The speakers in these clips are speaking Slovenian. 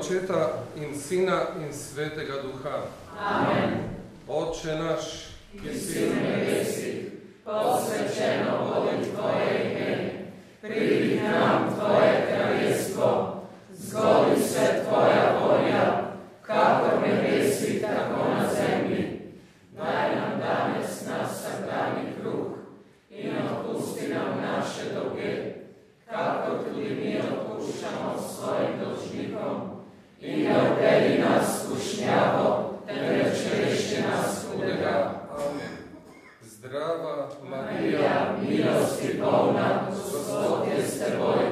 Očeta in Sina in Svetega Duha. Amen. Oče naš, ki si v nebesih, posvečeno bodi Tvoje ime, pridi k nam Tvoje kraljestvo, zgodi se Tvoja volja, kakor v nebesih, tako na zemlji. Daj nam danes naš vsakdanji kruh in odpusti nam naše dolge, kakor tudi mi odpuščamo svojim dolžnikom. In ne uvedi nas v skušnjavo, temveč reši nas hudega. Amen. Zdrava Marija, milosti polna, Gospod je s teboj,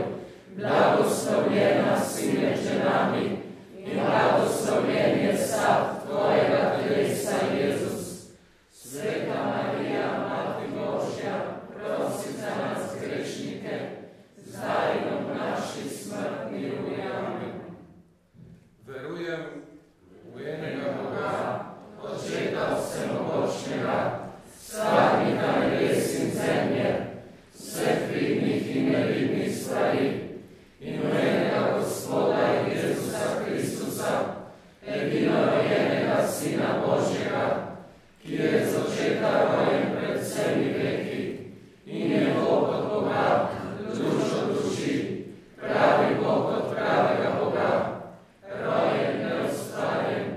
blagoslovljena si med ženami in blagoslovljen je sad tvojega telesa, Jezus. Sveta Marija, Mati Božja, prosi za nas grešnike, zdaj in v naši smrtni uri. Amen. Verujem v enega Boga, Očeta vsemogočnega, stvarnika nebes in zemlje, vseh vidnih in nevidnih stvari, in v enega Gospoda Jezusa Kristusa, edinorojenega Sina Božjega, ki je z očeta rojen pred vsemi veki in je Bog od Boga, duš od duši, pravi Bog od pravega Boga, rojen neustvarjen,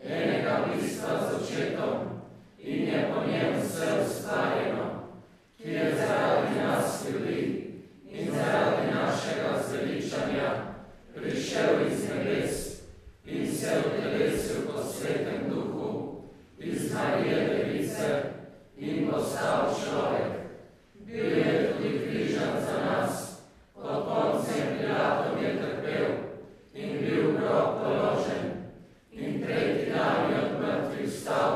enega bistva z očetom, in je po njem vse ustvarjeno, ki je zaradi nas ljudi in zaradi našega zveličanja prišel iz nebes in se utelesil po Svetem Duhu iz Marije Device in postal človek. Bil je tudi križan za nas, pod Poncijem Pilatom je trpel in bil v grob položen in tretji dan je od mrtvih vstal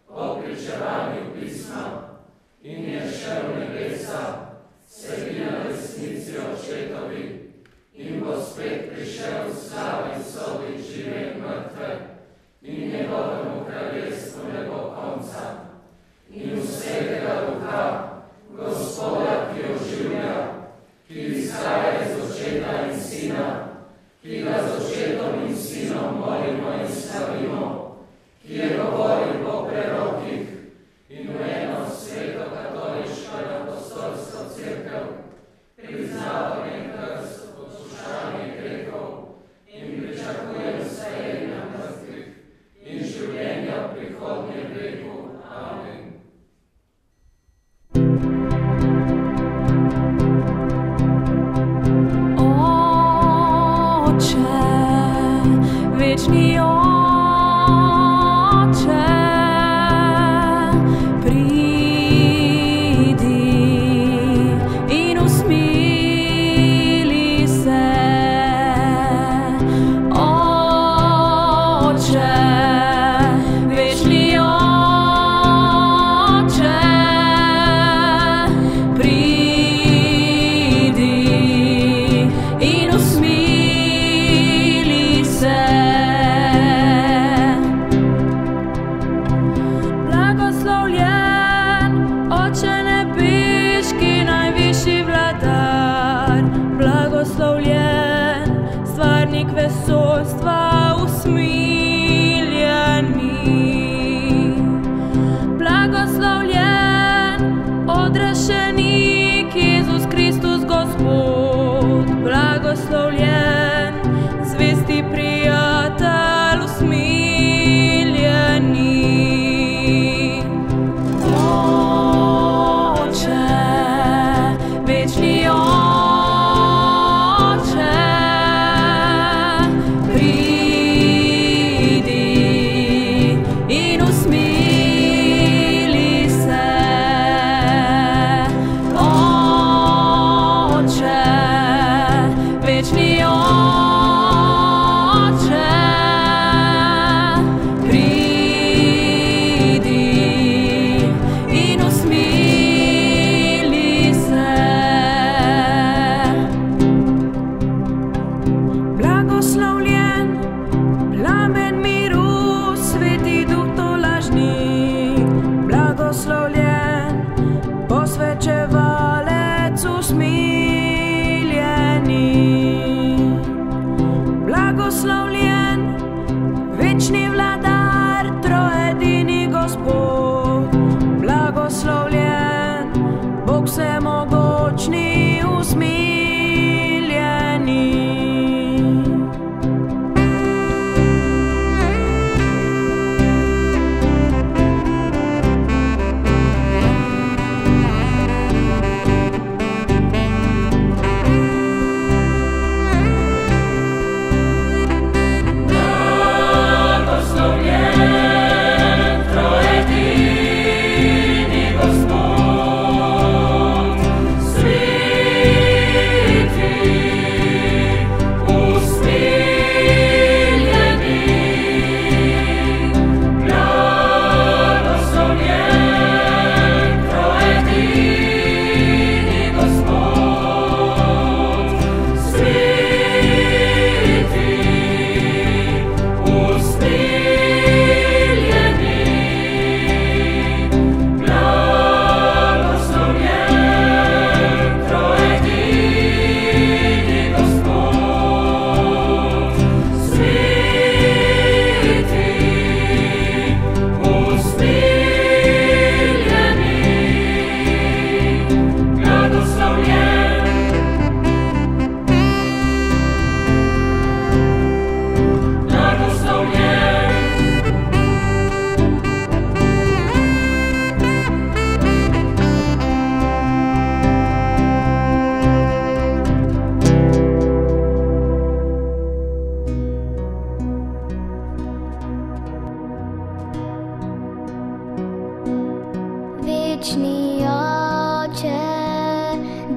po pričevanju pisma in je šel v nebesa, sedi na desnici očetovi in bo spet prišel v slavi sodit žive in mrtve in njegovemu kraljestvu ne bo konca. In v Svetega Duha, Gospoda, ki oživlja, ki izhaja iz očeta in sina, ki ga z očetom in sinom molimo in slavimo, ki je govoril po prerokih in v eno sveto katoliško in apostolsko cerkev, priznavam en krst, odpuščanje grehov in pričakujem vstajenja mrtvih in življenja v prihodnjem veku. Amen. Oče, večni Oče, pridi in usmili se. Oče, večni Oče, pridi in usmili se. Blagoslovljen Oče nebeški, najvišji vladar, blagoslovljen stvarnik vesoljstva, usmiljeni. Blagoslovljen odrešenik Jezus Kristus Gospod, blagoslovljen zvesti prijatelj, usmiljeni. Oče, Wieczny Ocze,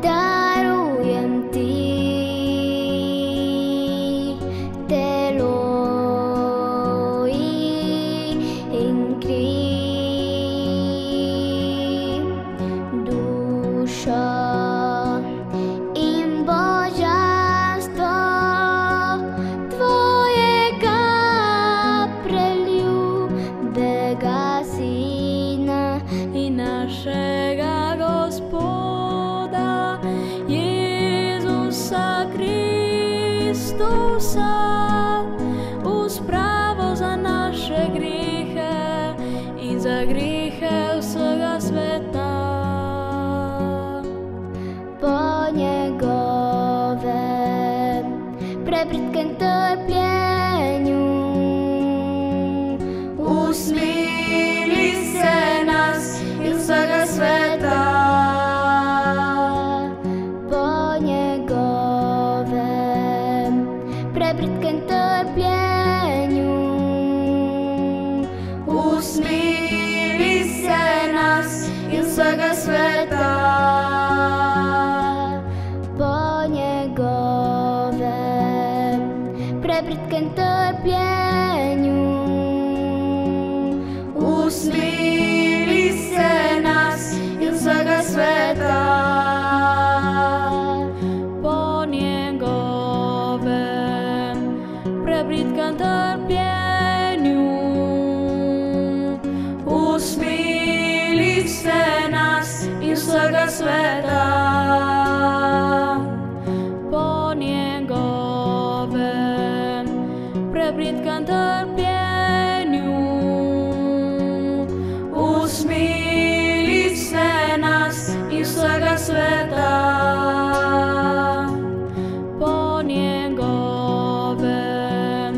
darujem Ti telo in krv, duša in božanstvo Tvojega preljubega Sina i našega Gospoda Jezusa Kristusa, uz pravo za naše grihe i za grihe vsega sveta. po njegovem prebritkem trpljenju. Usmili se nas iz vsega sveta. Po njegovem prebritkem trpljenju. Usmili se nas iz vsega sveta. Po njegovem prebritkem trpljenju. Usmili se nas iz vsega sveta. Po njegovem prebritkem trpljenju. Usmili se nas iz vsega sveta. Po njegovem prebritkem trpljenju. Usmili se nas iz vsega sveta. Po njegovem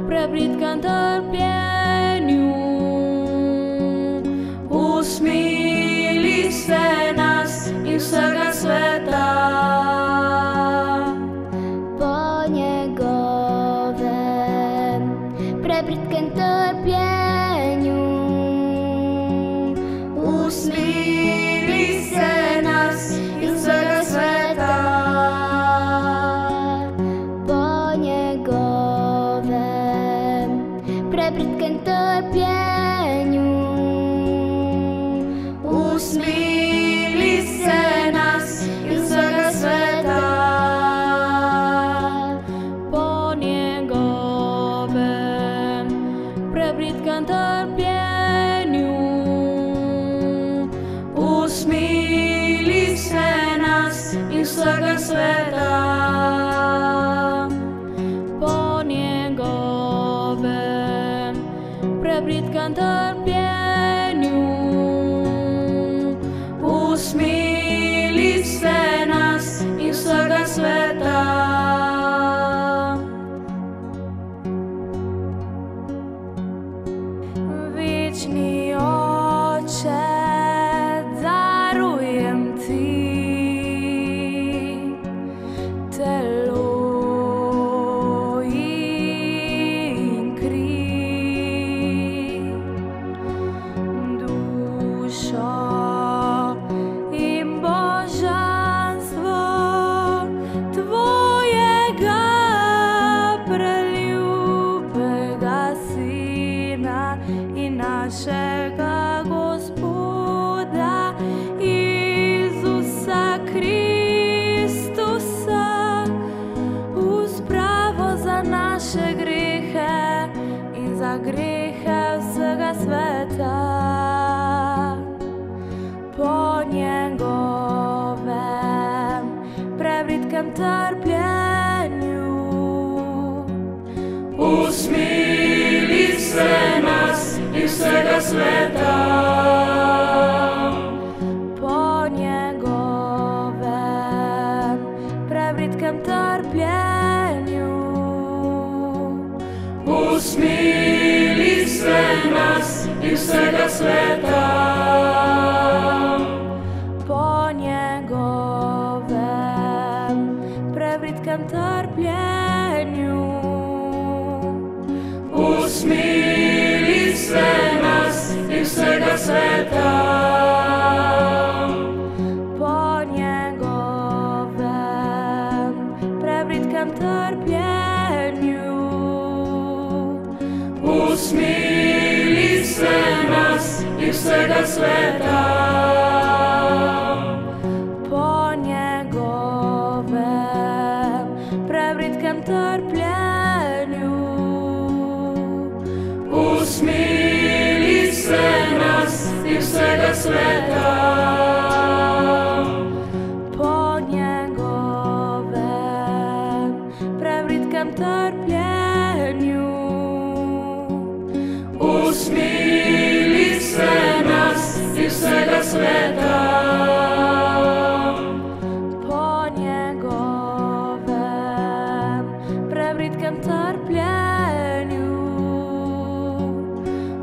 prebritkem trpljenju. Usmili se nas iz vsega sveta. Po njegovem prebritkem trpljenju. Usmili se nas iz vsega sveta. Po njegovem prebritkem trpljenju. Usmili se nas iz vsega sveta. Po njegovem prebritkem trpljenju. Usmili se nas iz vsega sveta. Po njegovem prebritkem trpljenju. Usmili se nas iz vsega sveta. Večni Oče, darujem Ti telo in krv, dušo in božanstvo Tvojega preljubega Sina in našega Gospoda Jezusa Kristusa, uz pravo za naše grehe in za grehe vsega sveta. Po njegovem prebritkem trpljenju. Usmili se nas iz vsega sveta. Po njegovem prebritkem trpljenju. Usmili se nas iz vsega sveta. Po njegovem prebritkem trpljenju. Usmili se nas iz vsega sveta. svega sveta. Po njegovem prebritkem trpljenju Usmili se nas i svega sveta. po njegovem prebritkem trpljenju Usmili se nas i svega sveta. po njegovem prebritkem trpljenju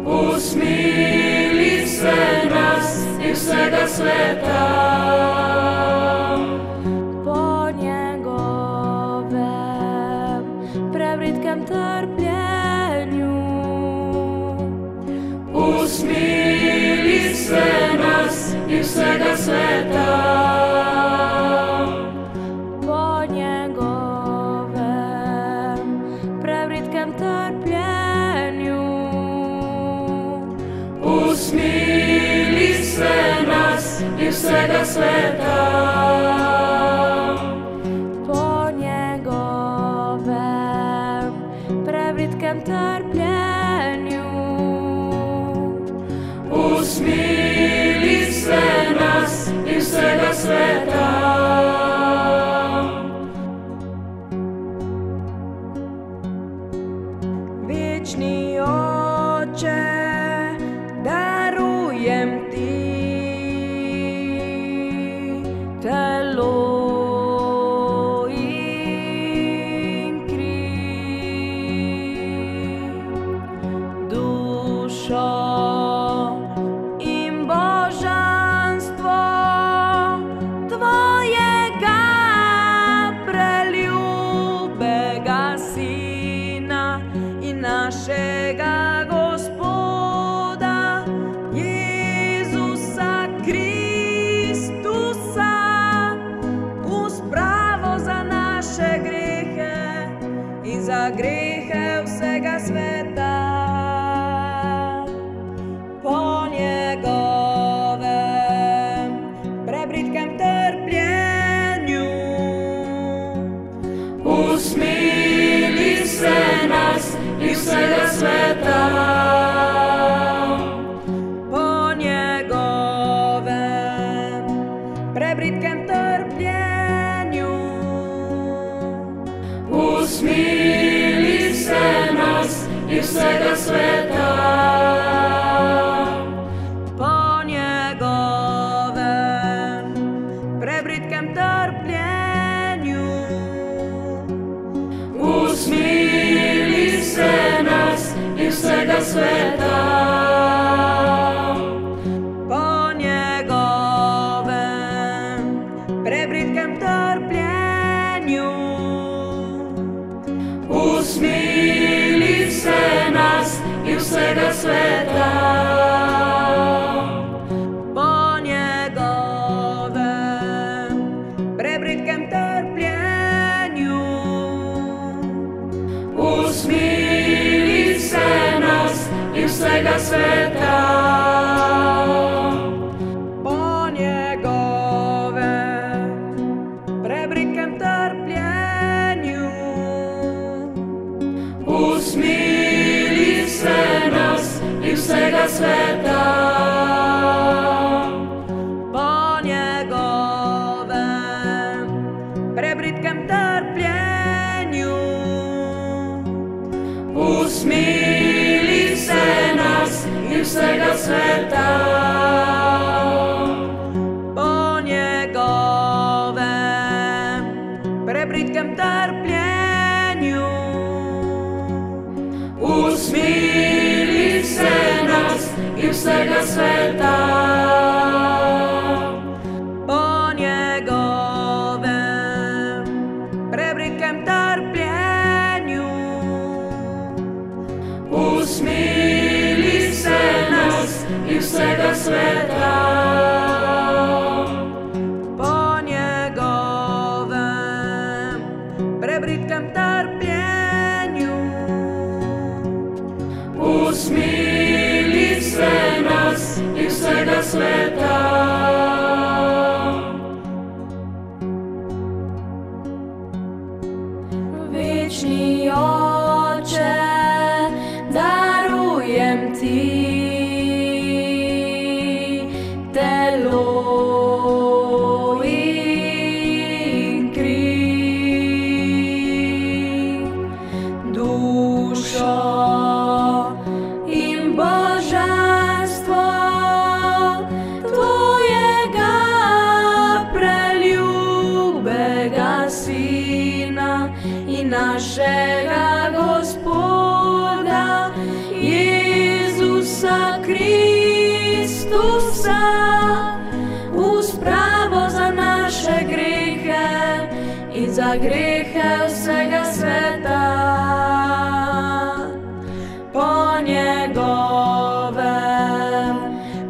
Usmili se nas i svega sveta. po njegovem prebritkem trpljenju Usmili se nas i svega sveta. po njegovem prebritkem trpljenju Usmili se nas i svega sveta. po njegovem prebritkem trpljenju Usmili se nas i svega sveta. Vječni Oče, darujem ti telo i kriv, dušo i božanstvo tvojega preljubega Sina i našega Gospoda Jezusa Kristusa, uz pravo za naše grehe i za grehe vsega sveta. Po njegovem prebritkem trpljenju Usmili se nas i svega sveta. po njegovem prebritkem trpljenju Usmili se nas i svega sveta. po njegovem prebritkem trpljenju Usmili se nas i svega sveta. po njegovem prebritkem trpljenju Usmili se nas i svega sveta. po njegovem prebritkem trpljenju Usmili se nas i svega sveta. po njegovem prebritkem trpljenju Usmili se nas i svega sveta. po njegovem prebritkem trpljenju Usmili se nas i svega sveta. po njegovem prebritkem trpljenju Usmili se nas i svega sveta. po njegovem prebritkem trpljenju Usmili se nas i svega sveta. po njegovem prebritkem trpljenju Usmili se nas i našega Gospoda Jezusa Kristusa, u spravo za naše grehe in za grehe vsega sveta. Po njegovem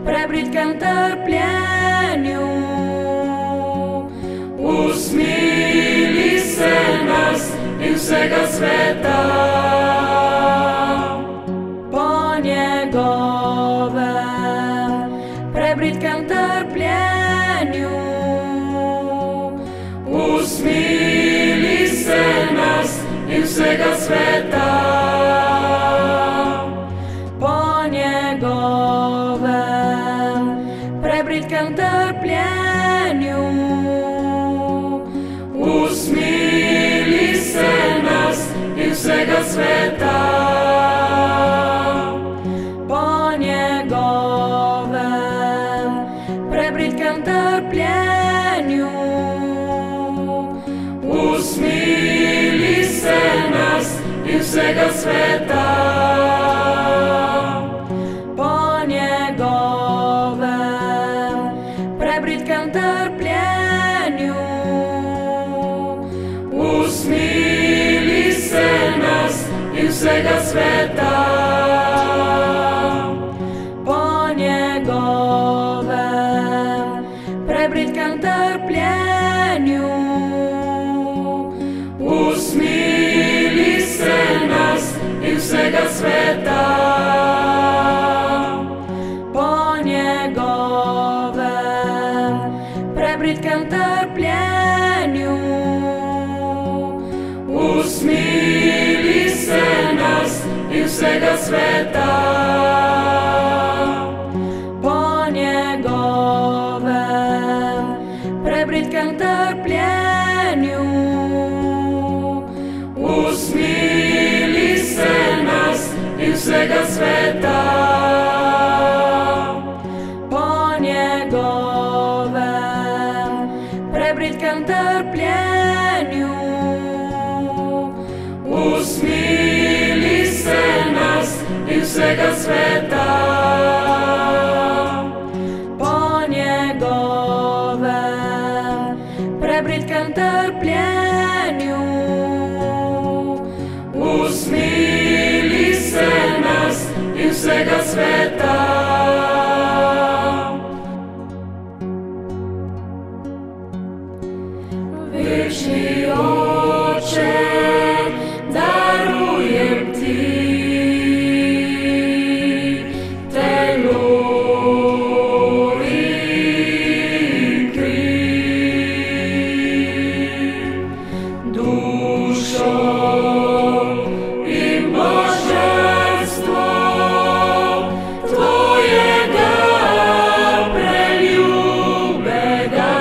prebritkem trpljenju usmili se nas in vsega sveta. Po njegovem prebritkem trpljenju usmili se nas in vsega sveta. Po njegovem prebritkem trpljenju usmili se nas in vsega sveta. Po njegovem prebritkem trpljenju usmili se nas in vsega sveta. Po njegovem prebritkem trpljenju usmili se nas in vsega sveta. Po njegovem prebritkem trpljenju usmili se nas in vsega sveta. Po njegovem prebritkem trpljenju usmili se nas in vsega sveta. Po njegovem prebritkem trpljenju usmili se nas in vsega sveta. Po njegovem prebritkem trpljenju usmili se nas in vsega sveta. Po njegovem prebritkem trpljenju usmili se nas in vsega sveta. Večni Oče, darujem ti telo in kri, dušo in božanstvo tvojega preljubega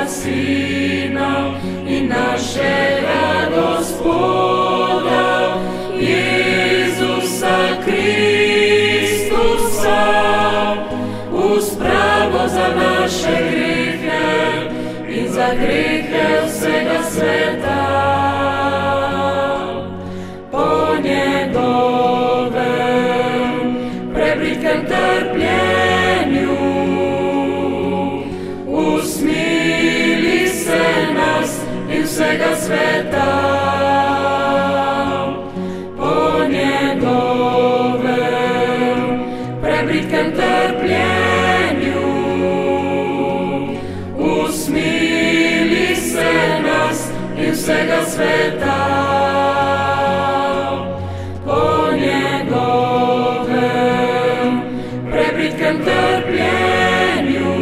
Sina in našega Gospoda Jezusa Kristusa, v spravo za naše grehe in za grehe vsega sveta. Po njegovem prebritkem trpljenju usmili se nas in vsega sveta. Po njegovem prebritkem trpljenju usmili se nas in vsega sveta. Po njegovem prebritkem trpljenju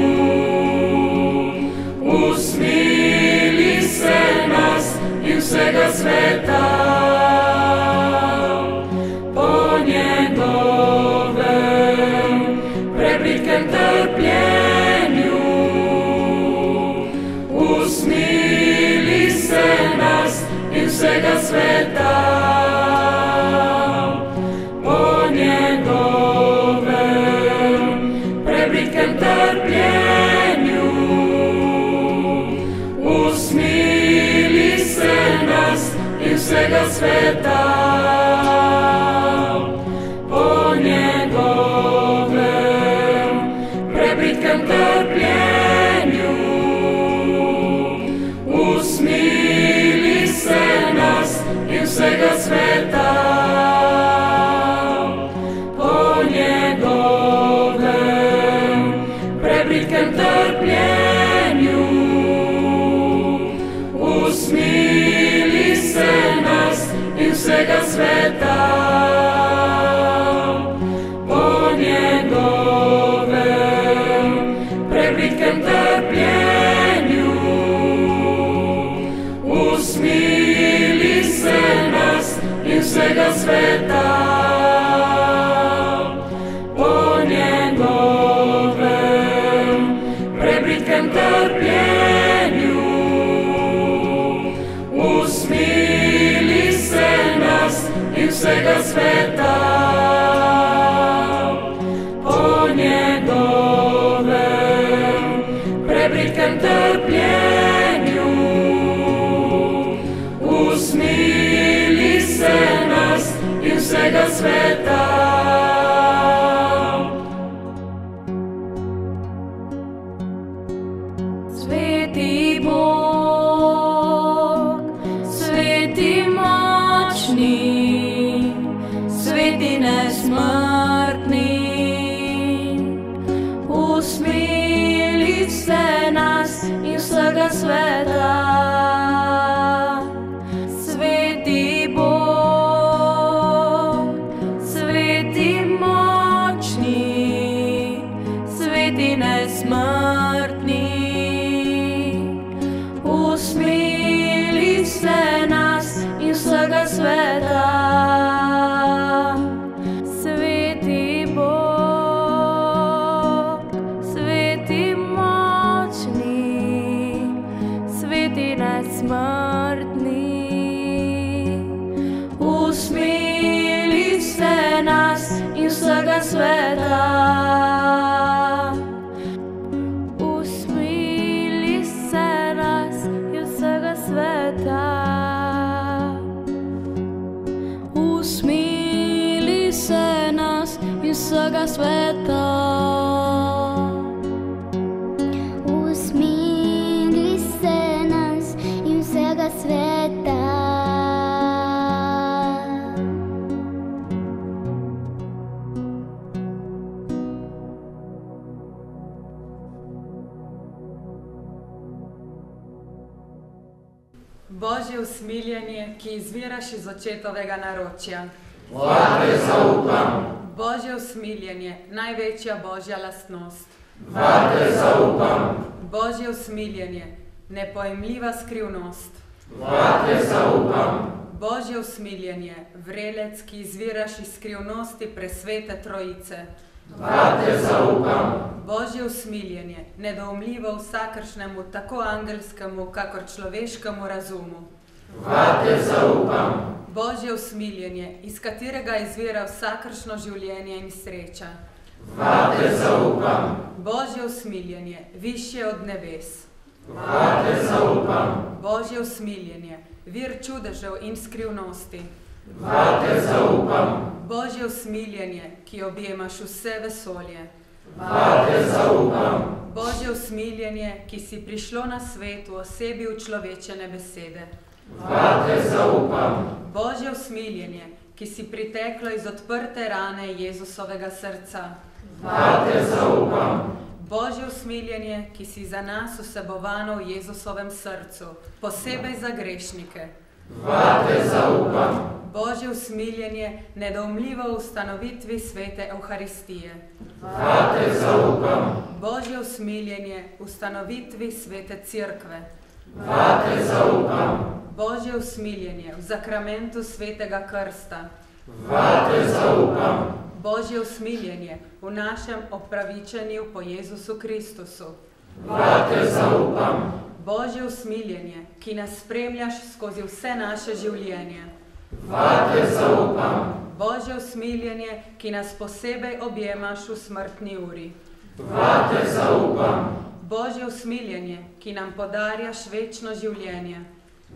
usmili se nas in vsega sveta. Po njegovem prebritkem trpljenju usmili se nas in vsega sveta. Po njegovem prebritkem trpljenju usmili se nas in vsega sveta. sveta, po njegovem prebritkem trpljenju, usmili se nas in vsega sveta. Po njegovem prebritkem trpljenju, usmili se nas in vsega sveta. Po njegovem prebritkem trpljenju, usmili se nas in vsega sveta. Po njegovem prebritkem trpljenju, usmili se nas in vsega sveta. Po njegovem prebritkem trpljenju, usmili se nas in vsega sveta. Sveti Bog, sveti močni, sveti nesmrtni, usmili se nas in vsega sveta. Sveti Bog, sveti močni, sveti nesmrtni, usmili se nas in vsega sveta. Sveti Bog, sveti močni, sveti nesmrtni, usmili se nas in vsega sveta. Usmili se nas in vsega sveta. Usmili se nas in vsega sveta. Usmili se nas in vsega sveta. Božje usmiljenje, ki izviraš iz očetovega naročja. Vate zaupam, Božje usmiljenje, največja Božja lastnost. vate zaupam, Božje usmiljenje, nepojemljiva skrivnost. vate zaupam, Božje usmiljenje, vrelec, ki izviraš iz skrivnosti presvete Trojice. vate zaupam, Božje usmiljenje, nedoumljivo vsakršnemu, tako angelskemu, kakor človeškemu razumu. vate zaupam, Božje usmiljenje, iz katerega izvira vsakršno življenje in sreča. vate zaupam, Božje usmiljenje, višje od nebes. vate zaupam, Božje usmiljenje, vir čudežev in skrivnosti. vate zaupam, Božje usmiljenje, ki objemaš vse vesolje. vate zaupam, Božje usmiljenje, ki si prišlo na svet v osebi učlovečene besede. vate zaupam, Božje usmiljenje, ki si priteklo iz odprte rane Jezusovega srca. vate zaupam, Božje usmiljenje, ki si za nas vsebovano v Jezusovem srcu, posebej za grešnike. vate zaupam, Božje usmiljenje, nedoumljivo v ustanovitvi svete Evharistije. vate zaupam, Božje usmiljenje, v ustanovitvi svete Cerkve. vate zaupam, Božje usmiljenje, v zakramentu svetega krsta. vate zaupam, Božje usmiljenje, v našem opravičenju po Jezusu Kristusu. vate zaupam, Božje usmiljenje, ki nas spremljaš skozi vse naše življenje. vate zaupam, Božje usmiljenje, ki nas posebej objemaš v smrtni uri. vate zaupam, Božje usmiljenje, ki nam podarjaš večno življenje.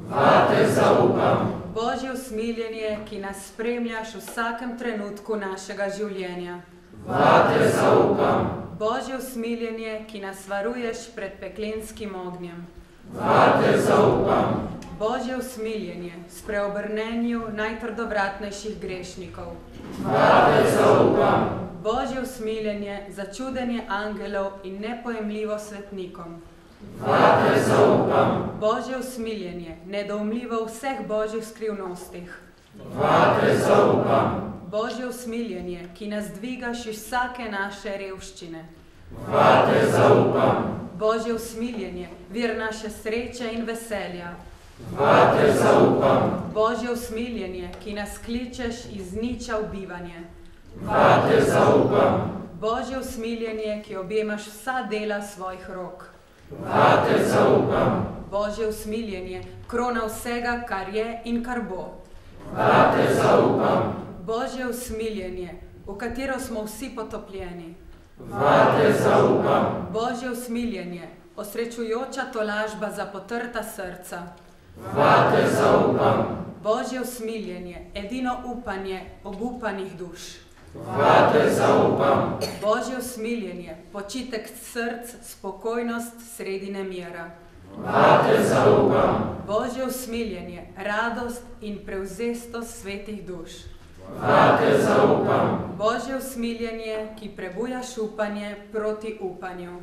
Vate zaupam. Božje usmiljenje, ki nas spremljaš v vsakem trenutku našega življenja. Vate zaupam. Božje usmiljenje, ki nas varuješ pred peklenskim ognjem. Vate zaupam. Božje usmiljenje, spreobrnenju najtrdovratnejših grešnikov. Vate zaupam. Božje usmiljenje, začudenje angelov in nepojemljivo svetnikom. Vate zaupam. Božje usmiljenje, nedoumljivo v vseh božjih skrivnostih. Vate zaupam. Božje usmiljenje, ki nas dvigaš iz vsake naše revščine. Vate zaupam. Božje usmiljenje, vir naše sreče in veselja. Vate zaupam. Božje usmiljenje, ki nas kličeš iz niča v bivanje. Vate zaupam. Božje usmiljenje, ki objemaš vsa dela svojih rok. Vate zaupam. Božje usmiljenje, krona vsega, kar je in kar bo. Vate zaupam. Božje usmiljenje, v katero smo vsi potopljeni. Vate zaupam. Božje usmiljenje, osrečujoča tolažba za potrta srca. Vate zaupam. Božje usmiljenje, edino upanje obupanih duš. Vate zaupam. Božje usmiljenje, počitek src, spokojnost sredi nemira. Vate zaupam. Božje usmiljenje, radost in prevzestost svetih duš. Vate zaupam. Božje usmiljenje, ki prebujaš upanje proti upanju.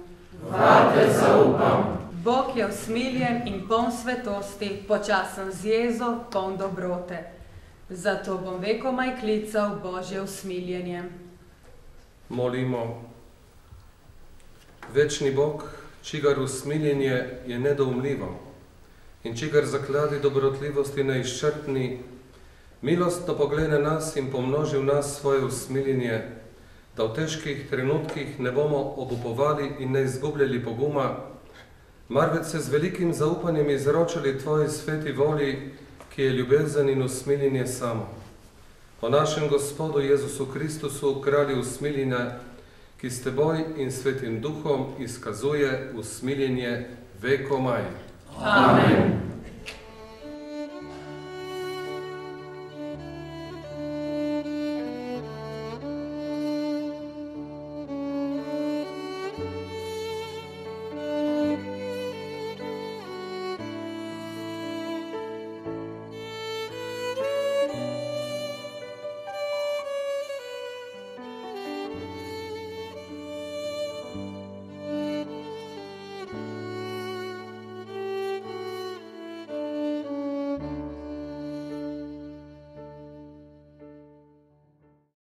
Vate zaupam. Bog je usmiljen in poln svetosti, počasen z jezo, poln dobrote. Zato bom vekomaj klical Božje usmiljenje. Molimo. Večni Bog, čigar usmiljenje je nedoumljivo in čigar zakladi dobrotljivosti neizčrpni, milostno poglede nas in pomnoži v nas svoje usmiljenje, da v težkih trenutkih ne bomo obupovali in ne izgubljali poguma, marveč se z velikim zaupanjem izročali Tvoji sveti volji, ki je ljubezen in usmiljenje samo. Po našem Gospodu Jezusu Kristusu, kralju usmiljenja, ki s Teboj in Svetim Duhom izkazuje usmiljenje vekomaj. Amen.